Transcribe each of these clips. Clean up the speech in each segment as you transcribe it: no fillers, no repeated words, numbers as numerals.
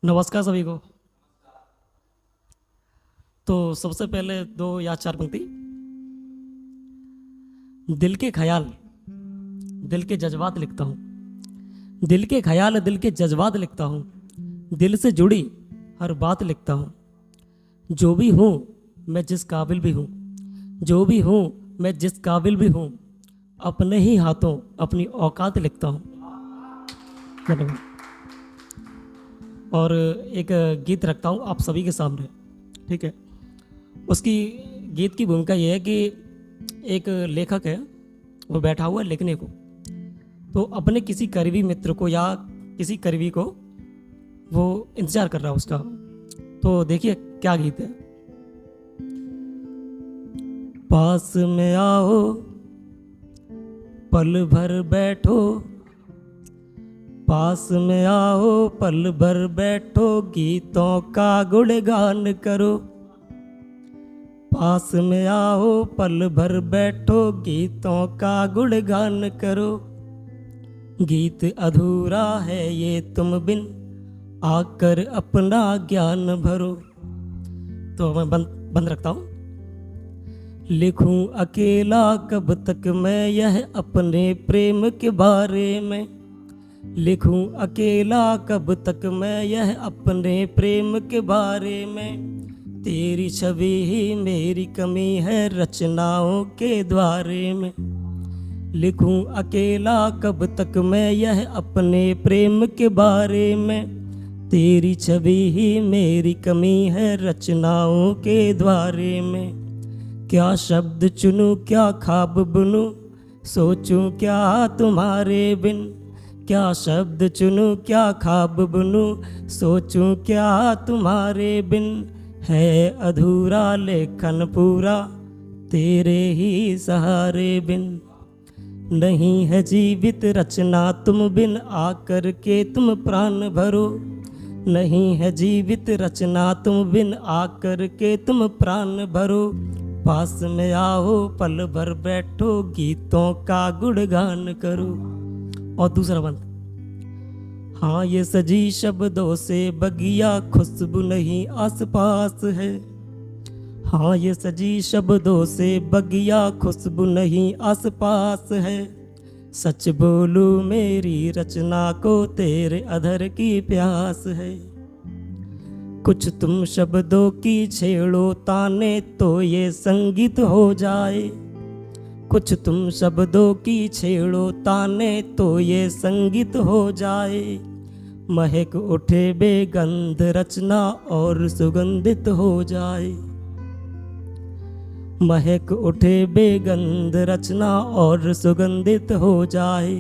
नमस्कार सभी को। तो सबसे पहले दो या चार पंक्ति। दिल के ख्याल, दिल के जज्बात लिखता हूँ। दिल के ख्याल, दिल के जज्बात लिखता हूँ। दिल से जुड़ी हर बात लिखता हूँ। जो भी हूँ मैं जिस काबिल भी हूँ, जो भी हूँ मैं जिस काबिल भी हूँ, अपने ही हाथों अपनी औकात लिखता हूँ। धन्यवाद। और एक गीत रखता हूँ आप सभी के सामने, ठीक है। उसकी गीत की भूमिका यह है कि एक लेखक है, वो बैठा हुआ है लिखने को, तो अपने किसी करीबी मित्र को या किसी करीबी को वो इंतजार कर रहा है उसका। तो देखिए क्या गीत है। पास में आओ, पल भर बैठो, पास में आओ पल भर बैठो, गीतों का गुणगान करो। पास में आओ पल भर बैठो, गीतों का गुणगान करो। गीत अधूरा है ये तुम बिन, आकर अपना ज्ञान भरो। तो मैं बंद रखता हूँ। लिखूं अकेला कब तक मैं यह अपने प्रेम के बारे में, लिखूं अकेला कब तक मैं यह अपने प्रेम के बारे में। तेरी छवि ही मेरी कमी है रचनाओं के द्वारे में। लिखूं अकेला कब तक मैं यह अपने प्रेम के बारे में। तेरी छवि ही मेरी कमी है रचनाओं के द्वारे में। क्या शब्द चुनूं क्या ख्वाब बुनूं, सोचूं क्या तुम्हारे बिन। क्या शब्द चुनूं क्या ख्वाब बुनूं, सोचूं क्या तुम्हारे बिन। है अधूरा लेखन पूरा तेरे ही सहारे बिन। नहीं है जीवित रचना तुम बिन, आकर के तुम प्राण भरो। नहीं है जीवित रचना तुम बिन, आकर के तुम प्राण भरो। पास में आओ पल भर बैठो, गीतों का गुणगान करो। और दूसरा बंद। हाँ ये सजी शब्दों से बगिया, खुशबू नहीं आसपास है। हाँ ये सजी शब्दों से बगिया, खुशबू नहीं आसपास है। सच बोलूं मेरी रचना को तेरे अधर की प्यास है। कुछ तुम शब्दों की छेड़ो ताने तो ये संगीत हो जाए। कुछ तुम शब्दों की छेड़ो ताने तो ये संगीत हो जाए। महक उठे बेगंध रचना और सुगंधित हो जाए। महक उठे बेगंध रचना और सुगंधित हो जाए।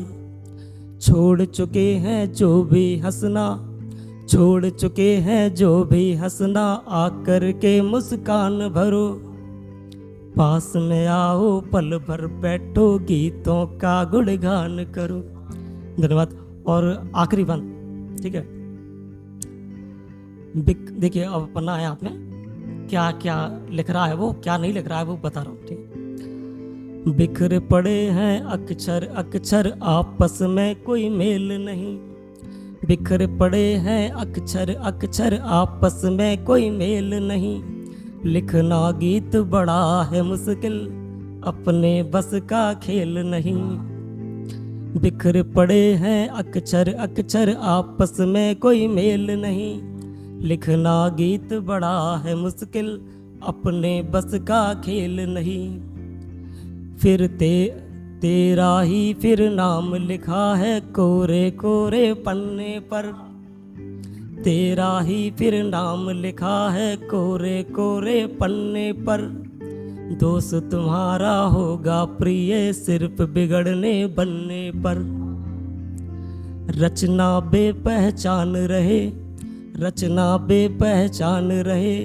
छोड़ चुके हैं जो भी हंसना, छोड़ चुके हैं जो भी हंसना, आकर के मुस्कान भरो। पास में आओ पल भर बैठो, गीतों का गुणगान करो। धन्यवाद। और आखिरी बंद, ठीक है। देखिए अब पन्ना है, आपने क्या क्या लिख रहा है, वो क्या नहीं लिख रहा है वो बता रहा हूँ, ठीक। बिखरे पड़े हैं अक्षर अक्षर, आपस में कोई मेल नहीं। बिखरे पड़े हैं अक्षर अक्षर, आपस में कोई मेल नहीं। लिखना गीत बड़ा है मुश्किल, अपने बस का खेल नहीं। बिखरे पड़े हैं अक्षर अक्षर, आपस में कोई मेल नहीं। लिखना गीत बड़ा है मुश्किल, अपने बस का खेल नहीं। फिर तेरा ही फिर नाम लिखा है कोरे कोरे पन्ने पर। तेरा ही फिर नाम लिखा है कोरे कोरे पन्ने पर। दोस्त तुम्हारा होगा प्रिय सिर्फ बिगड़ने बनने पर। रचना बेपहचान रहे, रचना बेपहचान रहे,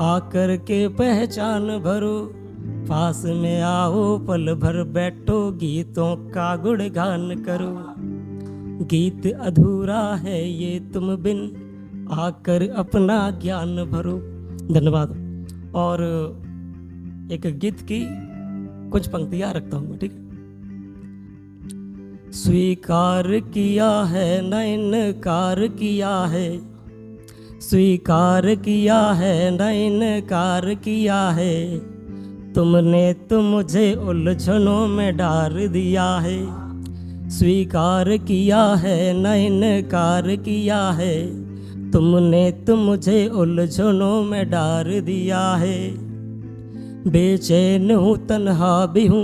आकर के पहचान भरो। पास में आओ पल भर बैठो, गीतों का गुणगान करो। गीत अधूरा है ये तुम बिन, आकर अपना ज्ञान भरो। धन्यवाद। और एक गीत की कुछ पंक्तियां रखता हूँ, ठीक है। स्वीकार किया है न इनकार किया है, स्वीकार किया है न इनकार किया है, तुमने तो मुझे उलझनों में डाल दिया है। स्वीकार किया है न इनकार किया है, तुमने तो मुझे उलझनों में डाल दिया है। बेचैन हूँ तन्हा भी हूँ,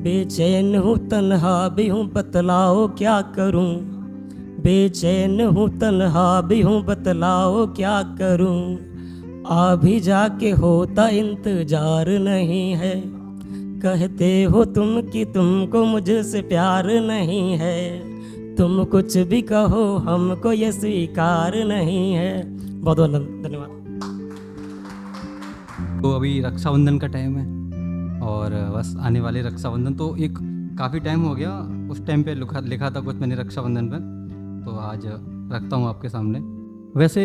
बेचैन हूँ तन्हा भी हूँ, बतलाओ क्या करूँ। बेचैन हूँ तन्हा भी हूँ, बतलाओ क्या करूँ। आ भी जाके होता इंतजार नहीं है, कहते हो तुम कि तुमको मुझसे प्यार नहीं है। तुम कुछ भी कहो हमको ये स्वीकार नहीं है। बहुत बहुत धन्यवाद। तो अभी रक्षाबंधन का टाइम है और बस आने वाले रक्षाबंधन तो एक काफ़ी टाइम हो गया, उस टाइम पे लिखा था कुछ मैंने रक्षाबंधन पे, तो आज रखता हूँ आपके सामने। वैसे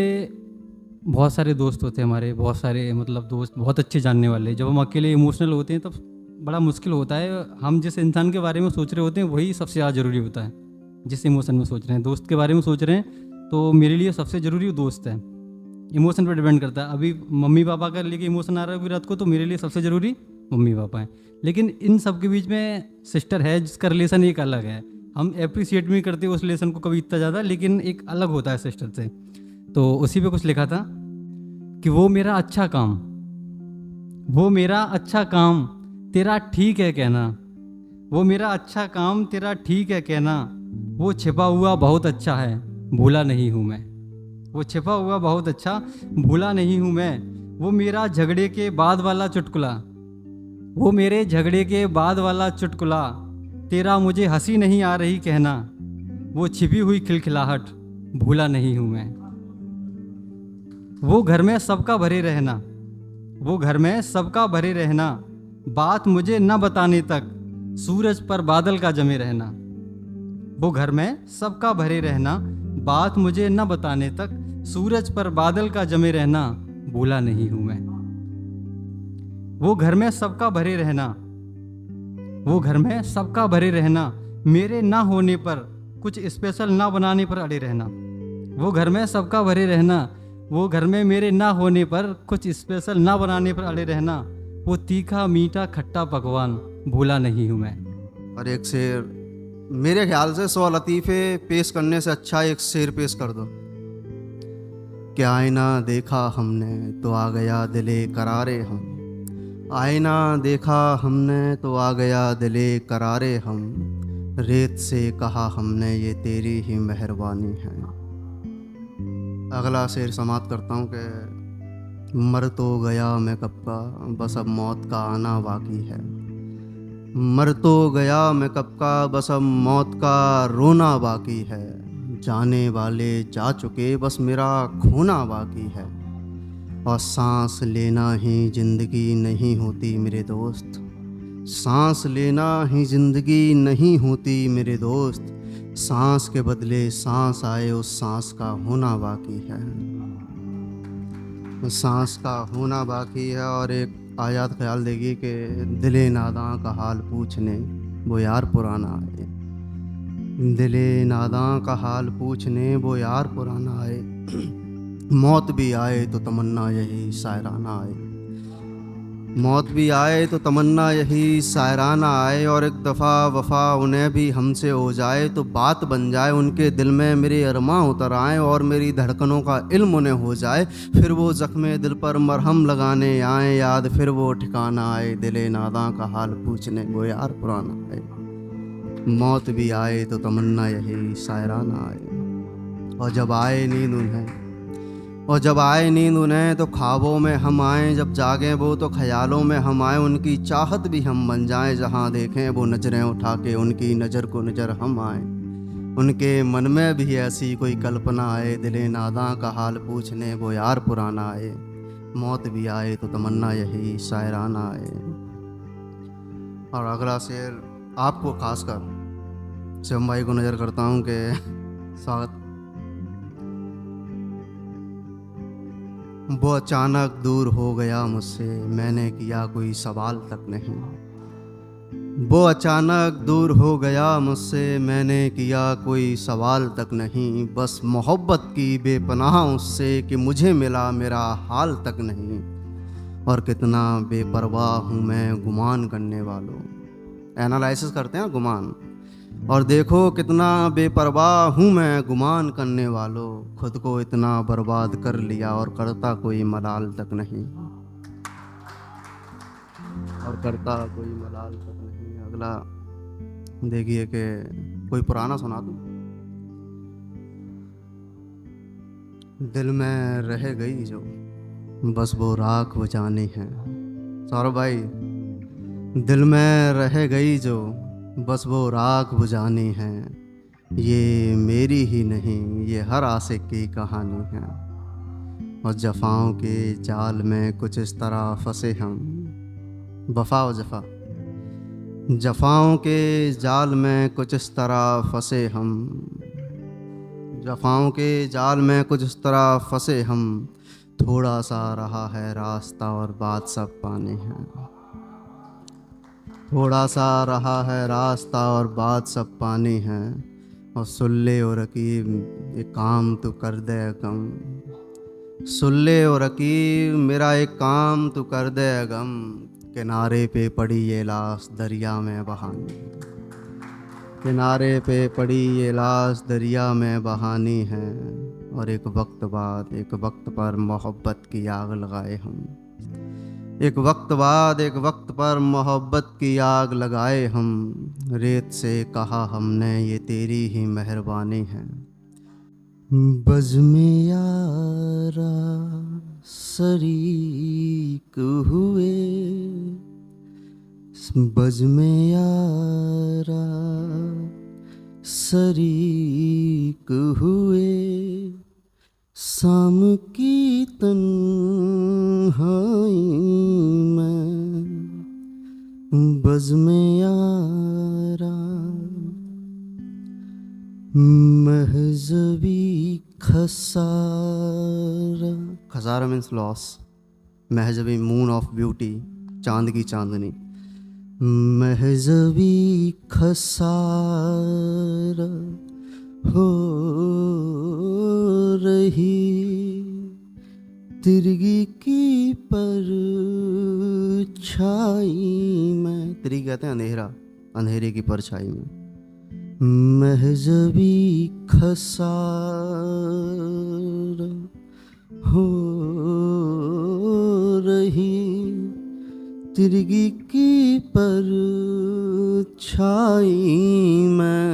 बहुत सारे दोस्त होते हैं हमारे, बहुत सारे मतलब दोस्त बहुत अच्छे जानने वाले। जब हम अकेले इमोशनल होते हैं तब बड़ा मुश्किल होता है। हम जिस इंसान के बारे में सोच रहे होते हैं वही सबसे ज़्यादा ज़रूरी होता है। जिस इमोशन में सोच रहे हैं, दोस्त के बारे में सोच रहे हैं, तो मेरे लिए सबसे ज़रूरी वो दोस्त है। इमोशन पर डिपेंड करता है। अभी मम्मी पापा का लेके इमोशन आ रहा है विराट को, तो मेरे लिए सबसे ज़रूरी मम्मी पापा हैं। लेकिन इन सब के बीच में सिस्टर है जिसका रिलेशन एक अलग है। हम अप्रिशिएट भी नहीं करते उस रिलेशन को कभी इतना ज़्यादा, लेकिन एक अलग होता है सिस्टर से। तो उसी पे कुछ लिखा था कि वो मेरा अच्छा काम, वो मेरा अच्छा काम तेरा ठीक है कहना, वो मेरा अच्छा काम तेरा ठीक है कहना, वो छिपा हुआ बहुत अच्छा है भूला नहीं हूँ मैं, वो छिपा हुआ बहुत अच्छा भूला नहीं हूँ मैं, वो मेरा झगड़े के बाद वाला चुटकुला, वो मेरे झगड़े के बाद वाला चुटकुला, तेरा मुझे हंसी नहीं आ रही कहना, वो छिपी हुई खिलखिलाहट भूला नहीं हूँ मैं। वो घर में सबका भरे रहना, वो घर में सबका भरे रहना, बात मुझे न बताने तक सूरज पर बादल का जमे रहना। वो घर में सबका भरे रहना, बात मुझे न बताने तक सूरज पर बादल का जमे रहना, भूला नहीं हूं मैं। वो घर में सबका भरे रहना, वो घर में सबका भरे रहना, मेरे ना होने पर कुछ स्पेशल ना बनाने पर अड़े रहना। वो घर में सबका भरे रहना, वो घर में मेरे ना होने पर कुछ स्पेशल ना बनाने पर अड़े रहना, वो तीखा मीठा खट्टा पकवान भूला नहीं हूँ मैं। और एक शेर, मेरे ख्याल से 100 लतीफ़े पेश करने से अच्छा एक शेर पेश कर दो। क्या आईना देखा हमने तो आ गया दिले करारे हम, आईना देखा हमने तो आ गया दिले करारे हम, रेत से कहा हमने ये तेरी ही मेहरबानी है। अगला शेर समाप्त करता हूँ कि मर तो गया मैं कब का, बस अब मौत का आना बाकी है। मर तो गया मैं कब का, बस अब मौत का रोना बाकी है। जाने वाले जा चुके, बस मेरा खोना बाकी है। और सांस लेना ही ज़िंदगी नहीं होती मेरे दोस्त, सांस लेना ही ज़िंदगी नहीं होती मेरे दोस्त, सांस के बदले सांस आए उस सांस का होना बाकी है, सांस का होना बाकी है। और एक आयात ख्याल देगी कि दिले नादां का हाल पूछने वो यार पुराना आए, दिले नादां का हाल पूछने वो यार पुराना आए, मौत भी आए तो तमन्ना यही शायराना आए, मौत भी आए तो तमन्ना यही शायराना आए। और एक दफ़ा वफ़ा उन्हें भी हमसे हो जाए तो बात बन जाए, उनके दिल में मेरे अरमां उतर आए और मेरी धड़कनों का इल्म उन्हें हो जाए, फिर वो ज़ख्मे दिल पर मरहम लगाने आए, याद फिर वो ठिकाना आए, दिले नादां का हाल पूछने वो यार पुराना आए, मौत भी आए तो तमन्ना यही शायराना आए। और जब आए नींद उन्हें, और जब आए नींद उन्हें तो ख्वाबों में हम आएँ, जब जागें वो तो ख्यालों में हम आएँ, उनकी चाहत भी हम बन जाएं, जहाँ देखें वो नज़रें उठा के उनकी नज़र को नज़र हम आएँ, उनके मन में भी ऐसी कोई कल्पना आए, दिले नादां का हाल पूछने वो यार पुराना आए, मौत भी आए तो तमन्ना यही शायराना आए। और अगला शेर आपको खासकर शिवम भाई को नज़र करता हूँ कि स्वागत। वो अचानक दूर हो गया मुझसे, मैंने किया कोई सवाल तक नहीं, वो अचानक दूर हो गया मुझसे, मैंने किया कोई सवाल तक नहीं, बस मोहब्बत की बेपनाह उससे कि मुझे मिला मेरा हाल तक नहीं। और कितना बेपरवाह हूँ मैं गुमान करने वालों, एनालिसिस करते हैं गुमान। और देखो कितना बेपरवाह हूँ मैं गुमान करने वालों, खुद को इतना बर्बाद कर लिया और करता कोई मलाल तक नहीं, और करता कोई मलाल तक नहीं। अगला देखिए कि कोई पुराना सुना दूं। दिल में रह गई जो बस वो राख बुझानी है। सौरभ भाई, दिल में रह गई जो बस वो राख बुझानी है, ये मेरी ही नहीं ये हर आशिक की कहानी है। और जफ़ाओं के जाल में कुछ इस तरह फंसे हम, वफा व जफ़ा, जफ़ाओं के जाल में कुछ इस तरह फंसे हम, जफ़ाओं के जाल में कुछ इस तरह फंसे हम, थोड़ा सा रहा है रास्ता और बात सब पानी है। थोड़ा सा रहा है रास्ता और बात सब पानी है। और सुल्ले और रकीब एक काम तो कर दे गम, सुल्ले और रकीब मेरा एक काम तो कर दे गम, किनारे पे पड़ी ये लाश दरिया में बहानी, किनारे पे पड़ी ये लाश दरिया में बहानी है। और एक वक्त बाद एक वक्त पर मोहब्बत की आग लगाए हम, एक वक्त बाद एक वक्त पर मोहब्बत की आग लगाए हम, रेत से कहा हमने ये तेरी ही मेहरबानी है। बज़्म यारा शरीक हुए, बज़्म यारा शरीक हुए, शाम की तन्हाई में, बज़्म यारा महज़बी खसारा, खसारा मीन्स लॉस, महज़बी मून ऑफ ब्यूटी, चांद की चांदनी, महज़बी खसारा हो रही, तिरगी की परछाई में, तिरगी कहते हैं अंधेरा, अंधेरे की परछाई में, महज़बी खसारा हो रही, तिरगी की परछाई में,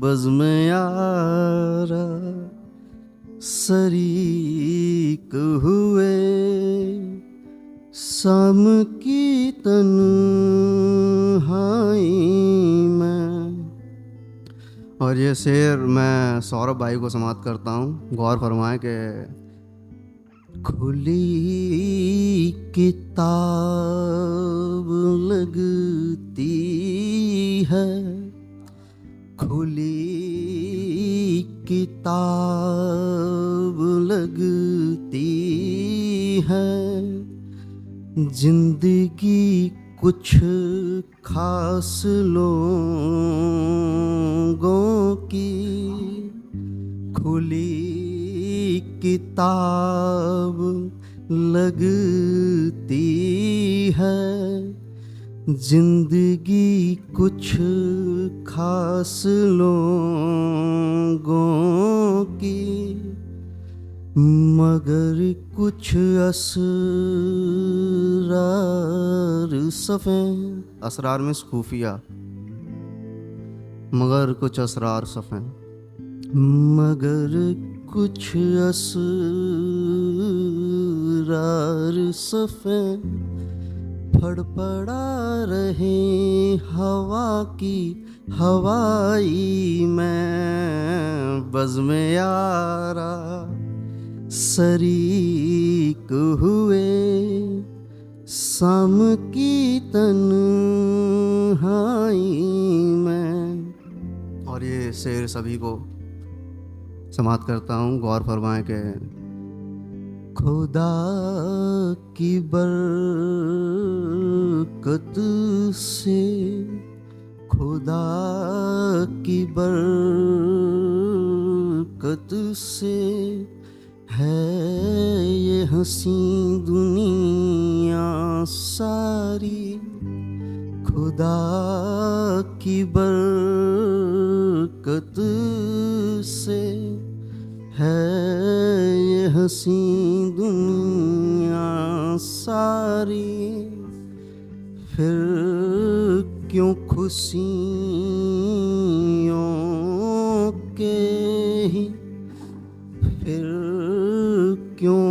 बज़्म यारा शरीक हुए, शाम की तन्हाई में। और ये शेर मैं सौरभ भाई को समाप्त करता हूँ। गौर फरमाएं कि खुली किताब लगती है, खुली किताब लगती है, जिंदगी कुछ खास लोगों की, खुली किताब लगती है, जिंदगी कुछ खास लोगों की, मगर कुछ असरार सफ़ेद, असरार में खुफिया, मगर कुछ असरार सफ़ेद, मगर कुछ असरार सफ़ेद, फड़फड़ा रहे हवा की हवाई में, बज़्म यारा शरीक हुए, शाम की तन्हाई में। और ये शेर सभी को समाप्त करता हूँ। गौर फरमाएं कि खुदा की बरकत से, खुदा की बरकत से है ये हंसी दुनिया सारी। खुदा की बरकत से है ये हंसी दुनिया सारी। फिर क्यों खुशियों के ही, फिर क्यों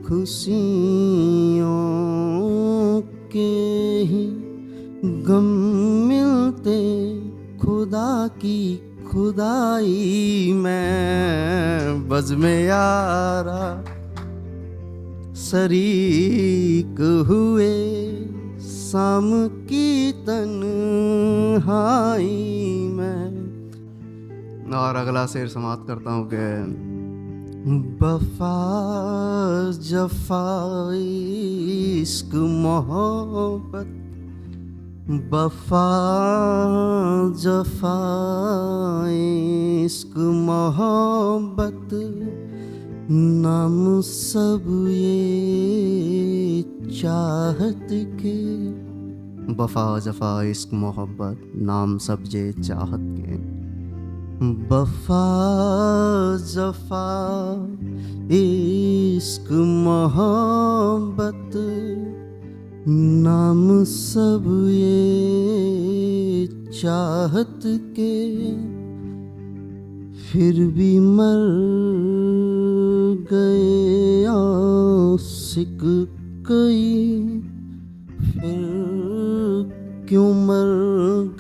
खुशियों के ही गम मिलते खुदा की खुदाई में। बज़्म यारा शरीक हुए शाम की तन्हाई में। और अगला शेर समाप्त करता हूँ कि वफा जफा इश्क मोहब्बत, वफा जफा इश्क मोहब्बत, नाम सब ये चाहत के। वफा जफा इश्क मोहब्बत, नाम सब ये चाहत के। वफा जफा इश्क मोहब्बत, नाम सब ये चाहत के। फिर भी मर गए आशिक कई, फिर क्यों मर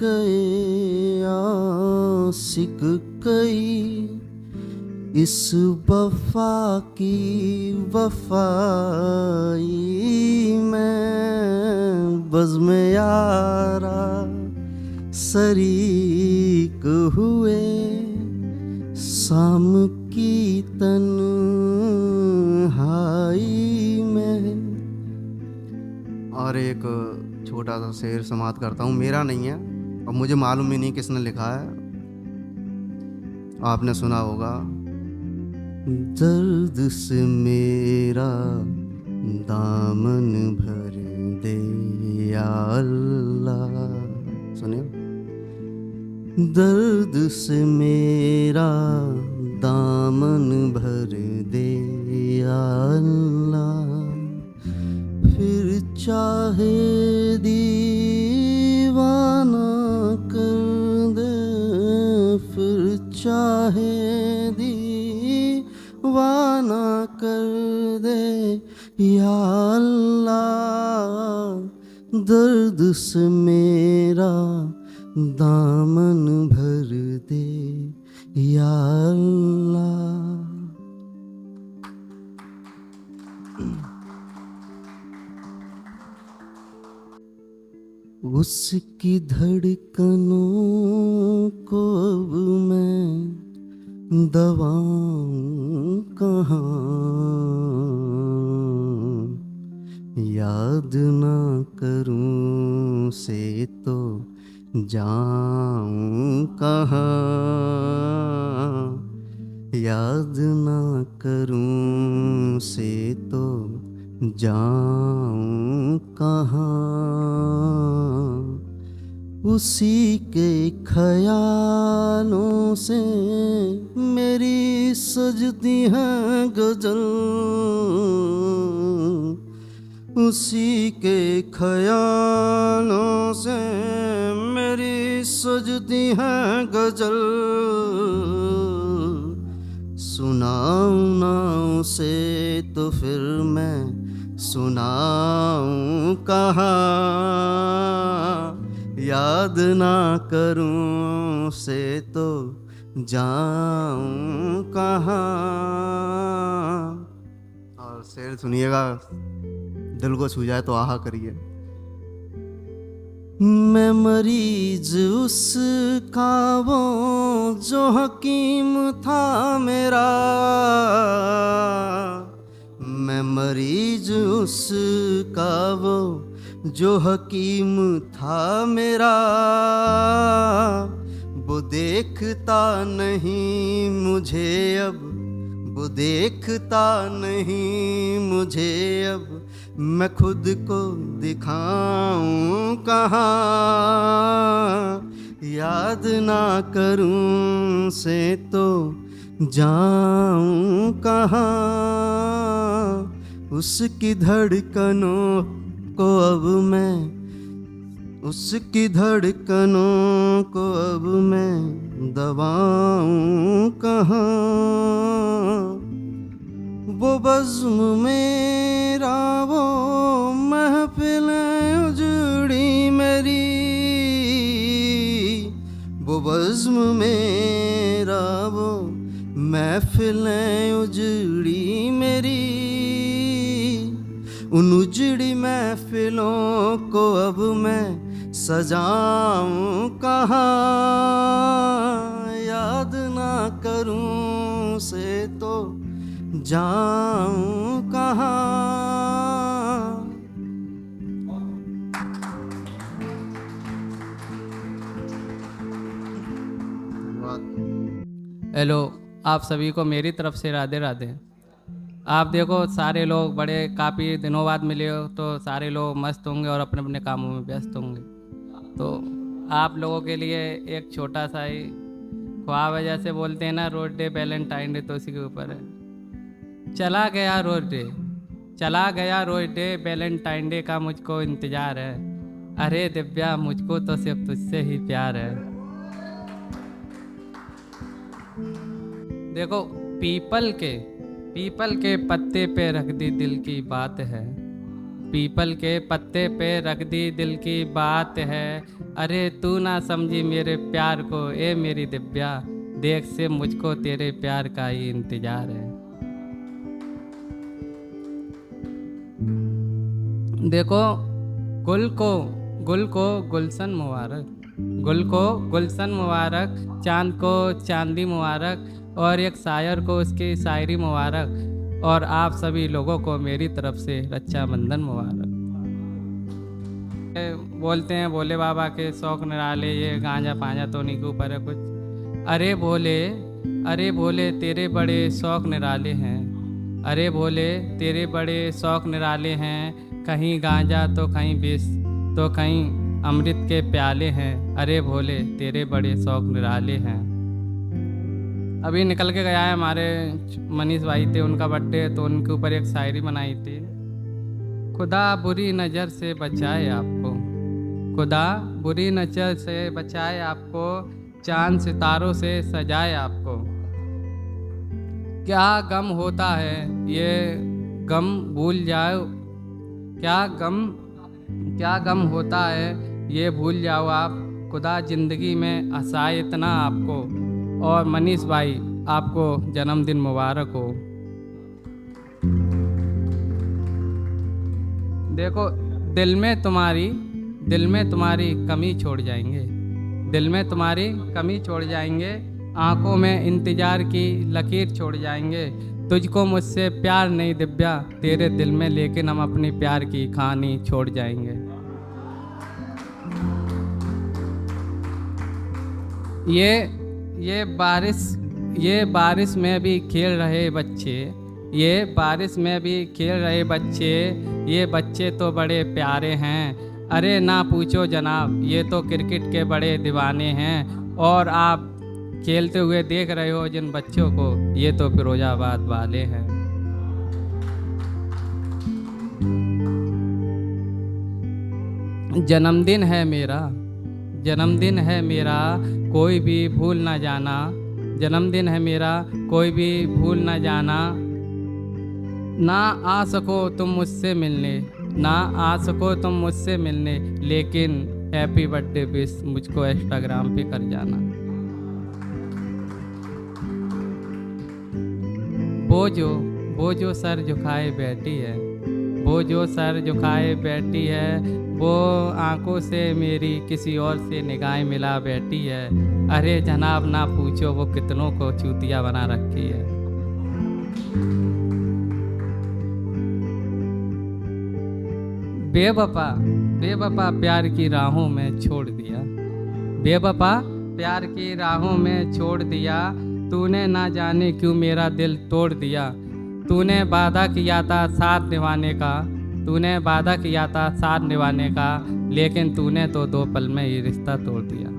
गए आशिक कई। इस वफा की वफाई में बज़्म यारा शरीक हुए शाम की तन्हाई में। और एक छोटा सा शेर समाप्त करता हूँ, मेरा नहीं है और मुझे मालूम ही नहीं किसने लिखा है, आपने सुना होगा। दर्द से मेरा दामन भर दे या अल्लाह। सुनिए, दर्द से मेरा दामन भर दे या अल्लाह। फिर चाहे दीवाना कर दे, फिर चाहे दीवाना कर दे या अल्लाह। दर्द से मेरा दामन भर दे या अल्लाह। उसकी धड़कनों को अब मैं दबाऊं कहाँ, याद ना करूं से तो जाऊं कहाँ, याद ना करूं से तो जाऊं कहाँ। उसी के ख्यालों से मेरी सजती है गजल, उसी के ख्यालों से मेरी सजती है गजल। सुनाऊं ना उसे तो फिर मैं सुनाऊं कहाँ, याद ना करूं से तो जाऊं कहाँ। और शेर सुनिएगा, दिल को छू जाए तो आहा करिए। मैं मरीज उसका वो जो हकीम था मेरा, मैं मरीज उसका वो जो हकीम था मेरा, वो देखता नहीं मुझे अब, वो देखता नहीं मुझे अब, मैं खुद को दिखाऊं कहाँ, याद ना करूं से तो जाऊं कहाँ, उसकी धड़कनों को अब मैं, उसकी धड़कनों को अब मैं दबाऊं कहाँ, वो बज़्म मेरा वो महफ़िलें उजड़ी मेरी, वो बज़्म मेरा वो महफ़िलें उजड़ी मेरी, उन उजड़ी महफ़िलों को अब मैं सजाऊं कहाँ, याद ना करूं से तो जाऊं कहाँ। हेलो, आप सभी को मेरी तरफ से राधे राधे। आप देखो सारे लोग बड़े काफ़ी दिनों बाद मिले हो, तो सारे लोग मस्त होंगे और अपने अपने कामों में व्यस्त होंगे। तो आप लोगों के लिए एक छोटा सा ही ख्वाब है, जैसे बोलते हैं ना रोज डे वैलेंटाइन डे, तो उसी के ऊपर है। चला गया रोज डे, चला गया रोज डे, वैलेंटाइन डे का मुझको इंतज़ार है। अरे दिव्या, मुझको तो सिर्फ तुझसे ही प्यार है। देखो पीपल के पत्ते पे रख दी दिल की बात है, पीपल के पत्ते पे रख दी दिल की बात है। अरे तू ना समझी मेरे प्यार को, ए मेरी दिव्या, देख से मुझको तेरे प्यार का ही इंतजार है। देखो गुल को गुलशन मुबारक, गुल को गुलशन मुबारक, चांद को चांदी मुबारक, और एक शायर को उसकी शायरी मुबारक, और आप सभी लोगों को मेरी तरफ से रक्षाबंधन मुबारक। बोलते हैं भोले बाबा के शौक निराले, ये गांजा पांजा तो नहीं के ऊपर है कुछ। अरे भोले तेरे बड़े शौक निराले हैं, अरे भोले तेरे बड़े शौक निराले हैं, कहीं गांजा तो कहीं विष तो कहीं अमृत के प्याले हैं। अरे भोले तेरे बड़े शौक निराले हैं। अभी निकल के गया है, हमारे मनीष भाई थे, उनका बर्थडे, तो उनके ऊपर एक शायरी बनाई थी। खुदा बुरी नज़र से बचाए आपको, खुदा बुरी नज़र से बचाए आपको, चांद सितारों से सजाए आपको। क्या गम होता है ये गम भूल जाओ, क्या गम होता है ये भूल जाओ आप, खुदा ज़िंदगी में हंसाए इतना आपको। और मनीष भाई आपको जन्मदिन मुबारक हो। देखो दिल में तुम्हारी कमी छोड़ जाएंगे, दिल में तुम्हारी कमी छोड़ जाएंगे, आंखों में इंतज़ार की लकीर छोड़ जाएंगे। तुझको मुझसे प्यार नहीं दिव्या, तेरे दिल में लेकिन हम अपनी प्यार की कहानी छोड़ जाएंगे। ये बारिश में भी खेल रहे बच्चे, ये बारिश में भी खेल रहे बच्चे, ये बच्चे तो बड़े प्यारे हैं। अरे ना पूछो जनाब, ये तो क्रिकेट के बड़े दीवाने हैं। और आप खेलते हुए देख रहे हो जिन बच्चों को, ये तो फिरोजाबाद वाले हैं। जन्मदिन है मेरा कोई भी भूल ना जाना, जन्मदिन है मेरा कोई भी भूल ना जाना। ना आ सको तुम मुझसे मिलने, ना आ सको तुम मुझसे मिलने, लेकिन हैप्पी बर्थडे विश मुझको इंस्टाग्राम पे कर जाना। वो जो सर झुकाए बैठी है, वो जो सर झुकाए बैठी है, वो आंखों से मेरी किसी और से निगाहें मिला बैठी है। अरे जनाब ना पूछो वो कितनों को चूतिया बना रखी है। बेवफा बेवफा प्यार की राहों में छोड़ दिया, बेवफा प्यार की राहों में छोड़ दिया, तूने ना जाने क्यों मेरा दिल तोड़ दिया। तूने वादा किया था साथ निभाने का, तूने वादा किया था साथ निभाने का, लेकिन तूने तो 2 पल में ये रिश्ता तोड़ दिया।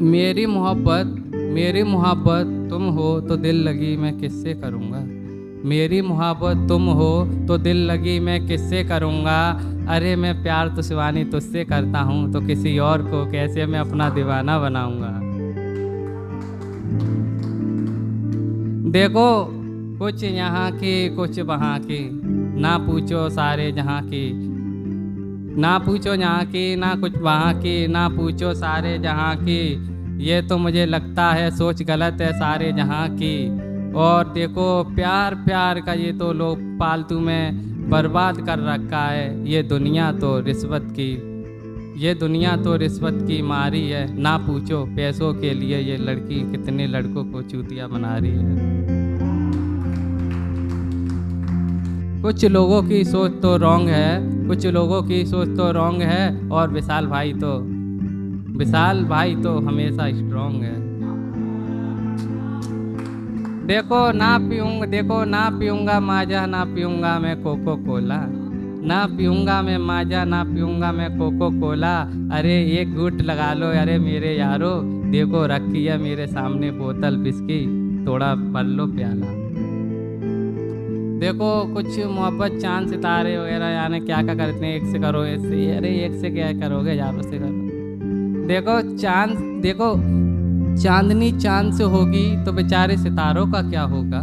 मेरी मोहब्बत तुम हो तो दिल लगी मैं किससे करूँगा, मेरी मोहब्बत तुम हो तो दिल लगी मैं किससे करूँगा। अरे मैं प्यार तो शिवानी तुझसे करता हूँ, तो किसी और को कैसे मैं अपना दीवाना बनाऊँगा। देखो कुछ यहाँ की कुछ वहाँ की, ना पूछो सारे जहाँ की, ना पूछो यहाँ की ना कुछ वहाँ की, ना पूछो सारे जहाँ की। ये तो मुझे लगता है सोच गलत है सारे जहाँ की। और देखो प्यार प्यार का ये तो लोग फालतू में बर्बाद कर रखा है। ये दुनिया तो रिश्वत की, ये दुनिया तो रिश्वत की मारी है। ना पूछो पैसों के लिए ये लड़की कितने लड़कों को चूतिया बना रही है। कुछ लोगों की सोच तो रॉन्ग है, कुछ लोगों की सोच तो रॉन्ग है, और विशाल भाई तो हमेशा स्ट्रॉन्ग है। देखो ना पीऊँगा माजा, ना पीऊँगा मैं कोको कोला, ना पीऊँगा मैं माजा, ना पीऊँगा मैं कोको कोला। अरे एक घूंट लगा लो अरे मेरे यारो, देखो रखी है मेरे सामने बोतल विस्की, थोड़ा भर लो प्याला। देखो कुछ मोहब्बत चांद सितारे वगैरह यानी क्या क्या करते हैं, एक से करो ऐसे, अरे एक से क्या करोगे, यारों से करो। देखो चांदनी चांद से होगी तो बेचारे सितारों का क्या होगा,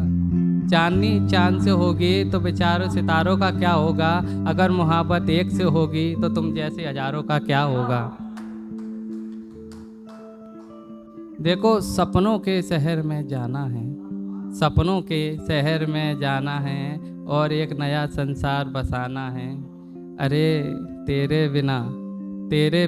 चांदनी चांद से होगी तो बेचारे सितारों का क्या होगा। अगर मोहब्बत एक से होगी तो तुम जैसे हजारों का क्या होगा। देखो सपनों के शहर में जाना है, सपनों के शहर में जाना है, और एक नया संसार बसाना है। अरे तेरे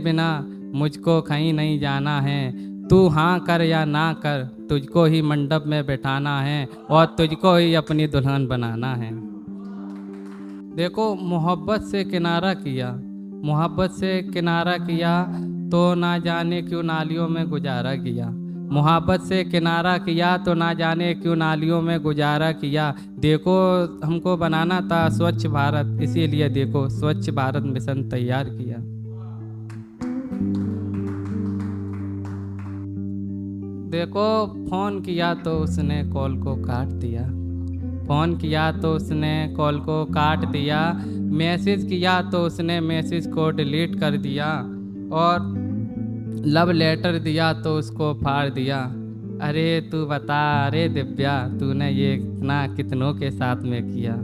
बिना मुझको कहीं नहीं जाना है। तू हाँ कर या ना कर, तुझको ही मंडप में बैठाना है, और तुझको ही अपनी दुल्हन बनाना है। देखो मोहब्बत से किनारा किया तो ना जाने क्यों नालियों में गुजारा किया, मोहब्बत से किनारा किया तो ना जाने क्यों नालियों में गुजारा किया। देखो हमको बनाना था स्वच्छ भारत, इसीलिए देखो स्वच्छ भारत मिशन तैयार किया। देखो फ़ोन किया तो उसने कॉल को काट दिया, फ़ोन किया तो उसने कॉल को काट दिया, मैसेज किया तो उसने मैसेज को डिलीट कर दिया, और लव लेटर दिया तो उसको फाड़ दिया। अरे तू बता, अरे दिव्या तूने ये इतना कितनों के साथ में किया।